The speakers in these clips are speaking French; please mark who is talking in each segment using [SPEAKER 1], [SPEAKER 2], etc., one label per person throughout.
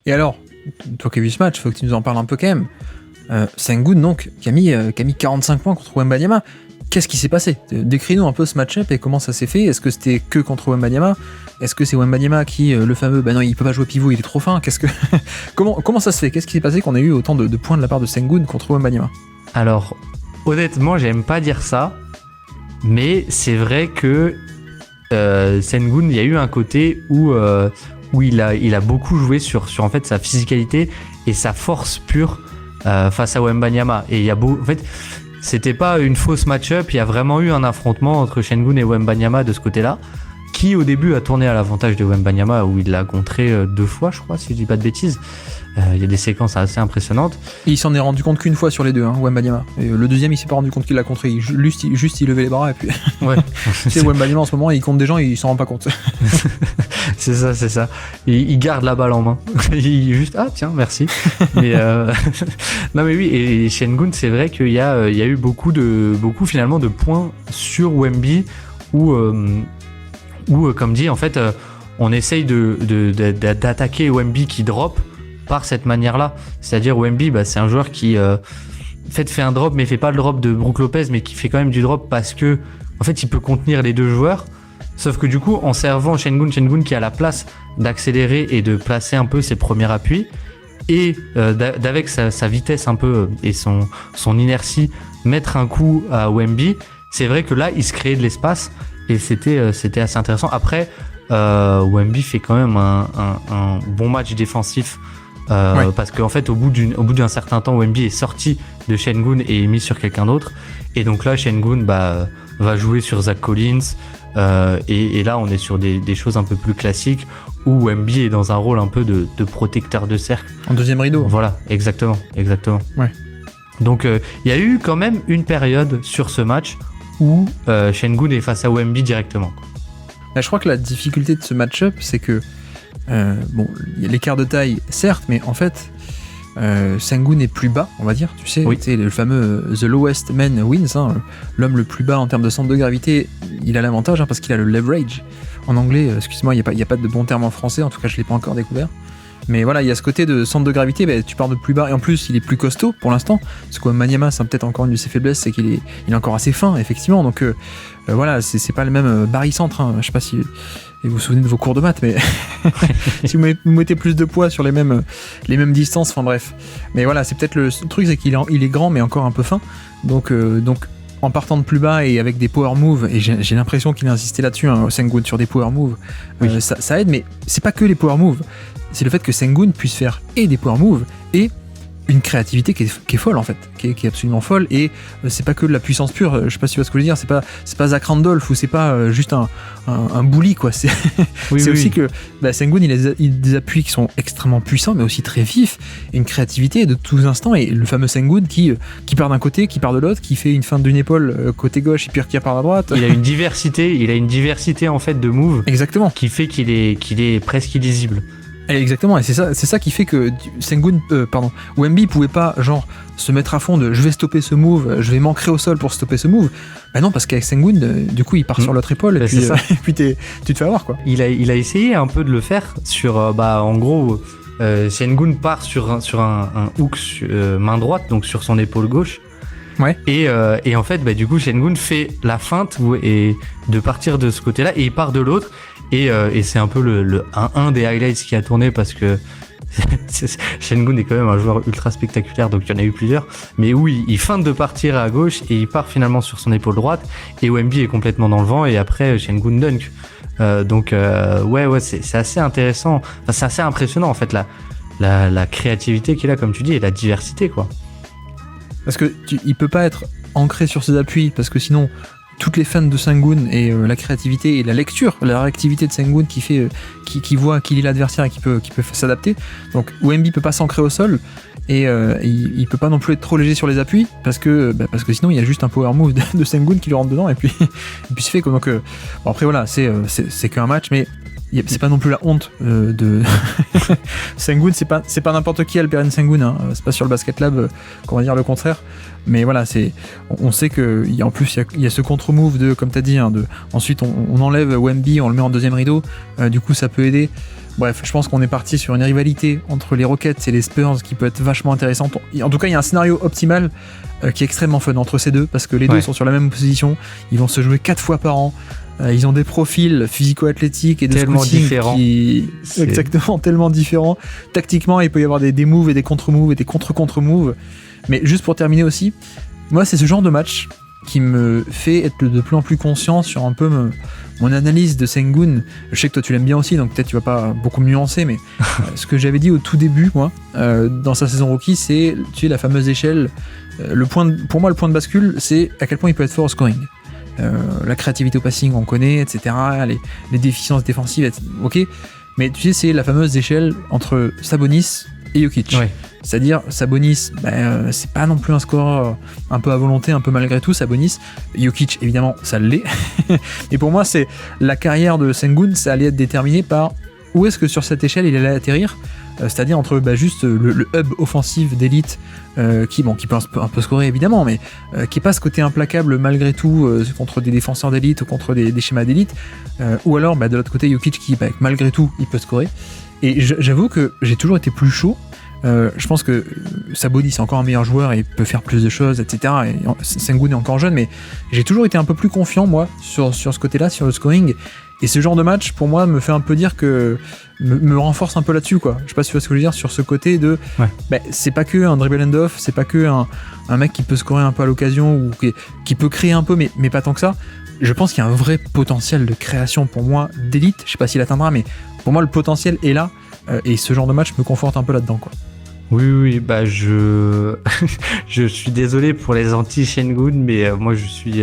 [SPEAKER 1] Et alors, toi qui as vu ce match, faut que tu nous en parles un peu quand même. Sengun, donc, qui a mis 45 points contre Wembanyama. Qu'est-ce qui s'est passé ? Décris-nous un peu ce match-up et comment ça s'est fait. Est-ce que c'était que contre Wembanyama ? Est-ce que c'est Wembanyama qui, le fameux, non, il peut pas jouer pivot, il est trop fin. Comment ça se fait ? Qu'est-ce qui s'est passé qu'on a eu autant de points de la part de Sengun contre Wembanyama ?
[SPEAKER 2] Alors, honnêtement, j'aime pas dire ça, mais c'est vrai que Sengun, il y a eu un côté où il a beaucoup joué sur en fait sa physicalité et sa force pure face à Wembanyama. Et en fait, c'était pas une fausse match-up, il y a vraiment eu un affrontement entre Sengun et Wembanyama de ce côté-là, qui au début a tourné à l'avantage de Wembanyama, où il l'a contré 2 fois, je crois, si je dis pas de bêtises. Il y a des séquences assez impressionnantes.
[SPEAKER 1] Et il s'en est rendu compte qu'une fois sur les deux, Wembanyama. Et le deuxième, il s'est pas rendu compte qu'il l'a contré. Il levait les bras et puis.
[SPEAKER 2] Ouais.
[SPEAKER 1] C'est Wembanyama en ce moment, il compte des gens et il s'en rend pas compte.
[SPEAKER 2] C'est ça. Il garde la balle en main. Il juste, tiens, merci. Mais non mais oui, et Sengun, c'est vrai qu'il y a eu beaucoup finalement de points sur Wemby où comme dit, en fait, on essaye d'attaquer Wemby qui drop par cette manière-là. C'est-à-dire Wemby, c'est un joueur qui fait un drop, mais fait pas le drop de Brook Lopez, mais qui fait quand même du drop parce que en fait, il peut contenir les deux joueurs. Sauf que du coup, en servant Sengun qui a la place d'accélérer et de placer un peu ses premiers appuis, et d'avec sa vitesse un peu et son inertie, mettre un coup à Wemby, c'est vrai que là, il se créait de l'espace et c'était assez intéressant. Après, Wemby fait quand même un bon match défensif. Parce qu'en fait au bout d'un certain temps, Wemby est sorti de Sengun et est mis sur quelqu'un d'autre, et donc là Sengun va jouer sur Zach Collins, et là on est sur des choses un peu plus classiques où Wemby est dans un rôle un peu de protecteur de cercle
[SPEAKER 1] en deuxième rideau.
[SPEAKER 2] Voilà, exactement. Ouais. Donc il y a eu quand même une période sur ce match où Sengun est face à Wemby directement.
[SPEAKER 1] Là, je crois que la difficulté de ce match-up, c'est que il y a l'écart de taille, certes, mais en fait, Sengun est plus bas, on va dire, tu sais, le fameux The Lowest Man Wins, l'homme le plus bas en termes de centre de gravité, il a l'avantage parce qu'il a le leverage. En anglais, excuse-moi, il n'y a pas de bon terme en français, en tout cas je ne l'ai pas encore découvert. Mais voilà, il y a ce côté de centre de gravité, tu pars de plus bas, et en plus il est plus costaud pour l'instant, parce que Wembanyama, c'est peut-être encore une de ses faiblesses, c'est qu'il est encore assez fin, effectivement, donc voilà, c'est pas le même barycentre, je sais pas si vous vous souvenez de vos cours de maths, mais si vous mettez plus de poids sur les mêmes distances, enfin bref. Mais voilà, c'est peut-être le truc, c'est qu'il est grand, mais encore un peu fin, donc en partant de plus bas et avec des power moves, et j'ai l'impression qu'il a insisté là-dessus, Sengun, sur des power moves, ça aide, mais c'est pas que les power moves, c'est le fait que Sengun puisse faire et des power moves et une créativité qui est folle en fait, qui est absolument folle, et c'est pas que de la puissance pure, je sais pas si tu vois ce que je veux dire, c'est pas Zach Randolph ou c'est pas juste un bully quoi, c'est aussi que Sengun il a des appuis qui sont extrêmement puissants mais aussi très vifs, et une créativité de tous instants, et le fameux Sengun qui part d'un côté, qui part de l'autre, qui fait une feinte d'une épaule côté gauche et puis qui part à droite.
[SPEAKER 2] Il a une diversité en fait de moves.
[SPEAKER 1] Exactement.
[SPEAKER 2] Qui fait qu'il est presque illisible.
[SPEAKER 1] Exactement, et c'est ça qui fait que Wemby pouvait pas se mettre à fond de je vais stopper ce move, je vais m'ancrer au sol pour stopper ce move. Non, parce qu'avec Sengun, du coup il part sur l'autre épaule, et puis tu te fais avoir quoi.
[SPEAKER 2] Il a essayé un peu de le faire sur en gros Sengun part sur un hook main droite, donc sur son épaule gauche.
[SPEAKER 1] Ouais.
[SPEAKER 2] Et en fait du coup Sengun fait la feinte et de partir de ce côté-là, et il part de l'autre. Et c'est un peu le 1-1 des highlights qui a tourné, parce que Sengun est quand même un joueur ultra spectaculaire, donc il y en a eu plusieurs. Mais oui, il feinte de partir à gauche et il part finalement sur son épaule droite, et Wemby est complètement dans le vent, et après Sengun dunk. C'est assez intéressant. Enfin, c'est assez impressionnant en fait la créativité qu'il a, comme tu dis, et la diversité quoi.
[SPEAKER 1] Parce que il peut pas être ancré sur ses appuis, parce que sinon toutes les fans de Sengun et la créativité et la lecture, la réactivité de Sengun qui fait qui voit qu'il est l'adversaire et qui peut s'adapter. Donc Wemby peut pas s'ancrer au sol, et il peut pas non plus être trop léger sur les appuis, parce que sinon il y a juste un power move de Sengun qui lui rentre dedans, et puis c'est fait quoi. Donc après voilà, c'est qu'un match, mais c'est pas non plus la honte de Sengun, c'est pas n'importe qui Alperen Sengun, c'est pas sur le Basket Lab qu'on va dire le contraire, mais voilà, on sait que en plus il y a ce contre-move de, comme t'as dit, ensuite on enlève Wemby, on le met en deuxième rideau, du coup ça peut aider Bref, je pense qu'on est parti sur une rivalité entre les Rockets et les Spurs qui peut être vachement intéressante. En tout cas, il y a un scénario optimal qui est extrêmement fun entre ces deux, parce que les deux sont sur la même position. Ils vont se jouer 4 fois par an. Ils ont des profils physico-athlétiques et de
[SPEAKER 2] tellement
[SPEAKER 1] scouting
[SPEAKER 2] différents.
[SPEAKER 1] Exactement, tellement différents. Tactiquement, il peut y avoir des moves et des contre-moves et des contre-contre-moves. Mais juste pour terminer aussi, moi, c'est ce genre de match qui me fait être de plus en plus conscient sur un peu mon analyse de Sengun. Je sais que toi tu l'aimes bien aussi, donc peut-être tu vas pas beaucoup me nuancer, mais ce que j'avais dit au tout début, moi, dans sa saison rookie, c'est, tu sais, la fameuse échelle. Pour moi, le point de bascule, c'est à quel point il peut être fort au scoring. La créativité au passing, on connaît, etc. Les déficiences défensives, ok. Mais tu sais, c'est la fameuse échelle entre Sabonis et Jokic.
[SPEAKER 2] Ouais.
[SPEAKER 1] C'est-à-dire, Sabonis, c'est pas non plus un score un peu à volonté, un peu malgré tout, Sabonis. Jokic, évidemment, ça l'est. Et pour moi, c'est la carrière de Sengun, ça allait être déterminé par où est-ce que sur cette échelle il allait atterrir. C'est-à-dire entre juste le hub offensif d'élite qui peut un peu scorer évidemment, mais qui est pas ce côté implacable malgré tout contre des défenseurs d'élite ou contre des schémas d'élite, ou alors de l'autre côté Jokic qui malgré tout il peut scorer. Et j'avoue que j'ai toujours été plus chaud. Je pense que Sabonis est encore un meilleur joueur et peut faire plus de choses, etc. Et Sengun est encore jeune, mais j'ai toujours été un peu plus confiant, moi, sur ce côté-là, sur le scoring. Et ce genre de match, pour moi, me fait un peu dire que me renforce un peu là-dessus, quoi. Je sais pas si tu vois ce que je veux dire, sur ce côté de c'est pas que un dribble and off, c'est pas que un mec qui peut scorer un peu à l'occasion ou qui peut créer un peu, mais pas tant que ça. Je pense qu'il y a un vrai potentiel de création pour moi d'élite. Je sais pas s'il atteindra, mais pour moi, le potentiel est là. Et ce genre de match me conforte un peu là-dedans, quoi.
[SPEAKER 2] Oui, je suis désolé pour les anti-Sengun, mais moi je suis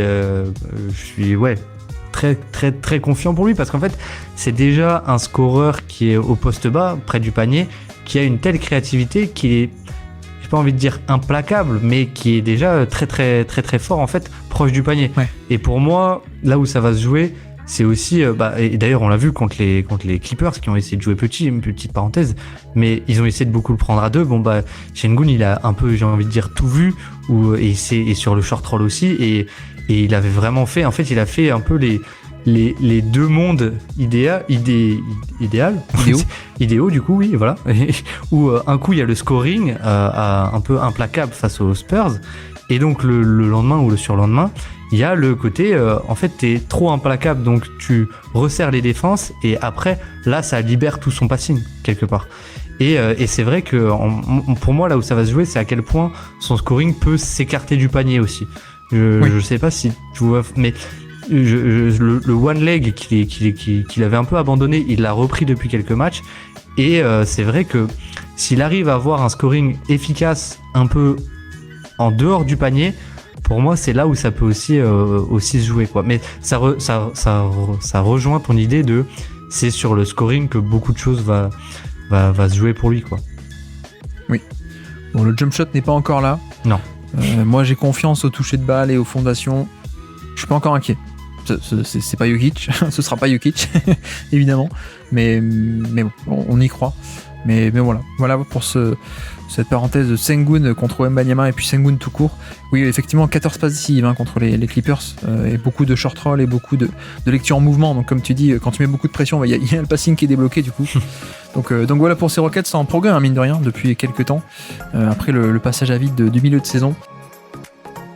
[SPEAKER 2] très très très confiant pour lui, parce qu'en fait c'est déjà un scoreur qui est au poste bas, près du panier, qui a une telle créativité qui est, j'ai pas envie de dire implacable, mais qui est déjà très très très très fort en fait, proche du panier. Ouais. Et pour moi, là où ça va se jouer, c'est aussi, et d'ailleurs on l'a vu contre les Clippers qui ont essayé de jouer petit, une petite parenthèse, mais ils ont essayé de beaucoup le prendre à deux. Sengun il a un peu, j'ai envie de dire, tout vu, et sur le short roll aussi, et il avait vraiment fait, en fait il a fait un peu les deux mondes idéaux du coup, oui, voilà, où un coup il y a le scoring un peu implacable face aux Spurs, et donc le lendemain ou le surlendemain il y a le côté, en fait, t'es trop implacable, donc tu resserres les défenses, et après, là, ça libère tout son passing, quelque part. Et c'est vrai que, pour moi, là où ça va se jouer, c'est à quel point son scoring peut s'écarter du panier aussi. Je sais pas si tu vois, mais le one leg qu'il avait un peu abandonné, il l'a repris depuis quelques matchs, et c'est vrai que s'il arrive à avoir un scoring efficace un peu en dehors du panier, pour moi, c'est là où ça peut aussi se jouer, quoi. Mais ça rejoint ton idée de, c'est sur le scoring que beaucoup de choses va se jouer pour lui, quoi.
[SPEAKER 1] Oui. Bon, le jump shot n'est pas encore là.
[SPEAKER 2] Non.
[SPEAKER 1] Moi, j'ai confiance au toucher de balle et aux fondations. Je suis pas encore inquiet. C'est pas Jokic, ce sera pas Jokic, évidemment. Mais bon, on y croit. Mais voilà pour cette parenthèse de Sengun contre Wembanyama et puis Sengun tout court. Oui, effectivement, 14 passes décisives contre les Clippers, et beaucoup de short roll et beaucoup de lecture en mouvement. Donc comme tu dis, quand tu mets beaucoup de pression, il y a le passing qui est débloqué du coup. donc voilà pour ces Rockets, c'est en progrès, mine de rien, depuis quelques temps, après le passage à vide du milieu de saison.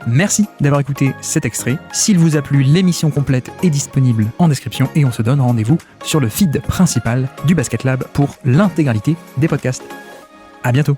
[SPEAKER 1] Merci d'avoir écouté cet extrait. S'il vous a plu, l'émission complète est disponible en description, et on se donne rendez-vous sur le feed principal du Basket Lab pour l'intégralité des podcasts. À bientôt.